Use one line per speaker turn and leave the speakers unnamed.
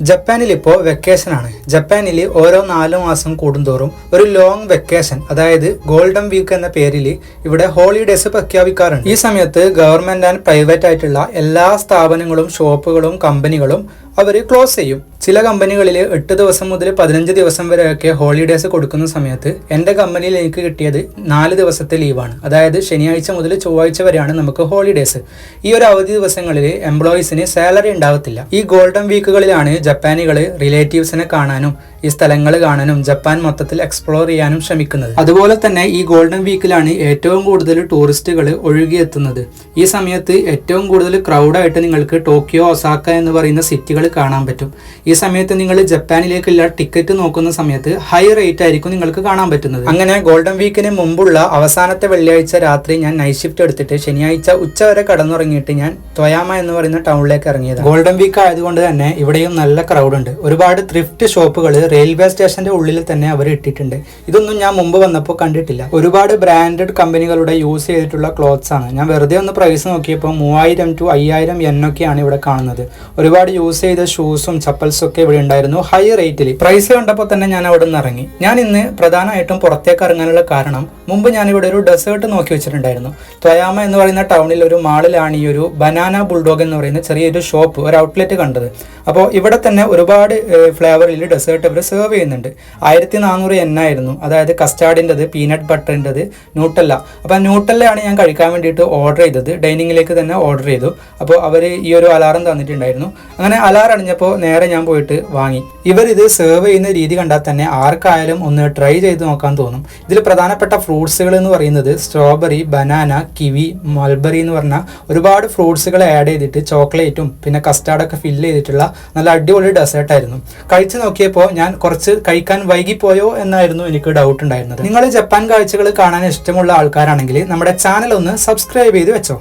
ജപ്പാനിൽ ഇപ്പോൾ വെക്കേഷനാണ്. ജപ്പാനിൽ ഓരോ 4 മാസം കൂടുന്തോറും ഒരു ലോങ് വെക്കേഷൻ, അതായത് ഗോൾഡൻ വീക്ക് എന്ന പേരിൽ ഇവിടെ ഹോളിഡേസ് പ്രഖ്യാപിക്കാറുണ്ട്. ഈ സമയത്ത് ഗവൺമെന്റ് ആൻഡ് പ്രൈവറ്റ് ആയിട്ടുള്ള എല്ലാ സ്ഥാപനങ്ങളും ഷോപ്പുകളും കമ്പനികളും അവർ ക്ലോസ് ചെയ്യും. ചില കമ്പനികളിൽ 8 ദിവസം മുതൽ 15 ദിവസം വരെയൊക്കെ ഹോളിഡേസ് കൊടുക്കുന്ന സമയത്ത് എൻ്റെ കമ്പനിയിൽ എനിക്ക് കിട്ടിയത് 4 ദിവസത്തെ ലീവാണ്. അതായത് ശനിയാഴ്ച മുതൽ ചൊവ്വാഴ്ച വരെയാണ് നമുക്ക് ഹോളിഡേസ്. ഈ ഒരു അവധി ദിവസങ്ങളിൽ എംപ്ലോയീസിന് സാലറി ഉണ്ടാവത്തില്ല. ഈ ഗോൾഡൻ വീക്കുകളിലാണ് ജപ്പാനികൾ റിലേറ്റീവ്സിനെ കാണാനും ഈ സ്ഥലങ്ങൾ കാണാനും ജപ്പാൻ മൊത്തത്തിൽ എക്സ്പ്ലോർ ചെയ്യാനും ശ്രമിക്കുന്നത്. അതുപോലെ തന്നെ ഈ ഗോൾഡൻ വീക്കിലാണ് ഏറ്റവും കൂടുതൽ ടൂറിസ്റ്റുകൾ ഒഴുകിയെത്തുന്നത്. ഈ സമയത്ത് ഏറ്റവും കൂടുതൽ ക്രൗഡായിട്ട് നിങ്ങൾക്ക് ടോക്കിയോ, ഒസാക്ക എന്ന് പറയുന്ന സിറ്റികൾ കാണാൻ പറ്റും. ഈ സമയത്ത് നിങ്ങൾ ജപ്പാനിലേക്കുള്ള ടിക്കറ്റ് നോക്കുന്ന സമയത്ത് ഹൈ റേറ്റ് ആയിരിക്കും നിങ്ങൾക്ക് കാണാൻ പറ്റുന്നത്. അങ്ങനെ ഗോൾഡൻ വീക്കിന് മുമ്പുള്ള അവസാനത്തെ വെള്ളിയാഴ്ച രാത്രി ഞാൻ നൈറ്റ് ഷിഫ്റ്റ് എടുത്തിട്ട് ശനിയാഴ്ച ഉച്ച വരെ കടന്നുറങ്ങിയിട്ട് ഞാൻ തൊയാമ എന്ന് പറയുന്ന ടൗണിലേക്ക് ഇറങ്ങിയത്. ഗോൾഡൻ വീക്ക് ആയതുകൊണ്ട് തന്നെ ഇവിടെയും നല്ല ക്രൗഡ് ഉണ്ട്. ഒരുപാട് ത്രിഫ്റ്റ് ഷോപ്പുകൾ റെയിൽവേ സ്റ്റേഷന്റെ ഉള്ളിൽ തന്നെ അവർ ഇട്ടിട്ടുണ്ട്. ഇതൊന്നും ഞാൻ മുമ്പ് വന്നപ്പോൾ കണ്ടിട്ടില്ല. ഒരുപാട് ബ്രാൻഡഡ് കമ്പനികളുടെ യൂസ് ചെയ്തിട്ടുള്ള ക്ലോത്ത്സ് ആണ്. ഞാൻ വെറുതെ ഒന്ന് പ്രൈസ് നോക്കിയപ്പോൾ 3000 to 5000 എന്നൊക്കെയാണ് ഇവിടെ കാണുന്നത്. ഒരുപാട് യൂസ് ചെയ്ത ഷൂസും ചപ്പൽസും ഒക്കെ ഇവിടെ ഉണ്ടായിരുന്നു ഹൈ റേറ്റിൽ. പ്രൈസ് കണ്ടപ്പോൾ തന്നെ ഞാൻ അവിടെ നിന്ന് ഇറങ്ങി. ഞാൻ ഇന്ന് പ്രധാനമായിട്ടും പുറത്തേക്ക് ഇറങ്ങാനുള്ള കാരണം, മുമ്പ് ഞാൻ ഇവിടെ ഒരു ഡെസേർട്ട് നോക്കി വെച്ചിട്ടുണ്ടായിരുന്നു. തൊയാമ എന്ന് പറയുന്ന ടൗണിൽ ഒരു മാളിലാണ് ഈ ഒരു ബനാന ബുൾഡോഗ് എന്ന് പറയുന്ന ചെറിയൊരു ഷോപ്പ്, ഒരു ഔട്ട്ലെറ്റ് കണ്ടത്. അപ്പോൾ ഇവിടെ തന്നെ ഒരുപാട് ഫ്ലേവറിൽ ഡെസേർട്ട് അവർ സെർവ് ചെയ്യുന്നുണ്ട്. 1400 yen ആയിരുന്നു. അതായത് കസ്റ്റാർഡിൻ്റെത്, പീനട്ട് ബട്ടറിൻ്റെത്, ന്യൂട്ടല്ല. അപ്പോൾ ന്യൂട്ടല്ലയാണ് ഞാൻ കഴിക്കാൻ വേണ്ടിയിട്ട് ഓർഡർ ചെയ്തത്. ഡൈനിങ്ങിലേക്ക് തന്നെ ഓർഡർ ചെയ്തു. അപ്പോൾ അവർ ഈ ഒരു അലാറം തന്നിട്ടുണ്ടായിരുന്നു. അങ്ങനെ അലാറം അടിഞ്ഞപ്പോൾ നേരെ ഞാൻ പോയിട്ട് വാങ്ങി. ഇവരിത് സെർവ് ചെയ്യുന്ന രീതി കണ്ടാൽ തന്നെ ആർക്കായാലും ഒന്ന് ട്രൈ ചെയ്ത് നോക്കാൻ തോന്നും. ഇതിൽ പ്രധാനപ്പെട്ട ഫ്രൂട്ട്സുകൾ എന്ന് പറയുന്നത് സ്ട്രോബെറി, ബനാന, കിവി, മൾബറി എന്ന് പറഞ്ഞാൽ ഒരുപാട് ഫ്രൂട്ട്സുകൾ ആഡ് ചെയ്തിട്ട് ചോക്ലേറ്റും പിന്നെ കസ്റ്റാർഡൊക്കെ ഫില്ല് ചെയ്തിട്ടുള്ള നല്ല അടിപൊളി ഡെസേർട്ടായിരുന്നു. കഴിച്ചു നോക്കിയപ്പോൾ ഞാൻ കുറച്ച് കഴിക്കാൻ വൈകിപ്പോയോ എന്നായിരുന്നു എനിക്ക് ഡൗട്ട് ഉണ്ടായിരുന്നത്. നിങ്ങൾ ജപ്പാൻ കാഴ്ചകൾ കാണാൻ ഇഷ്ടമുള്ള ആൾക്കാരാണെങ്കിൽ നമ്മുടെ ചാനൽ ഒന്ന് സബ്സ്ക്രൈബ് ചെയ്ത് വെച്ചോ.